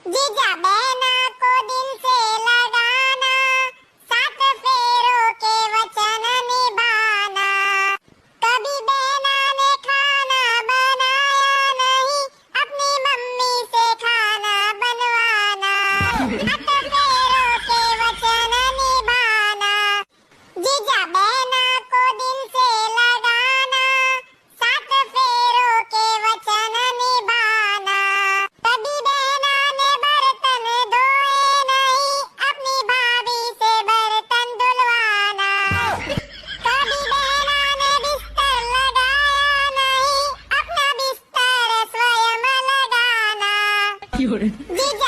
जीजा बहना को दिल से लगाना, सात फेरों के वचन निभाना। कभी बहना ने खाना बनाया नहीं, अपनी मम्मी से खाना बनवाना। सात फेरों के वचन निभाना, जीजा बहना को दिल से लगाना, सात फेरों के वचन निभाना। कभी बहना ने बर्तन धोए नहीं, अपनी भाभी से बर्तन धुलवाना। कभी बहना ने बिस्तर लगाया नहीं, अपना बिस्तर स्वयं लगाना। जीजा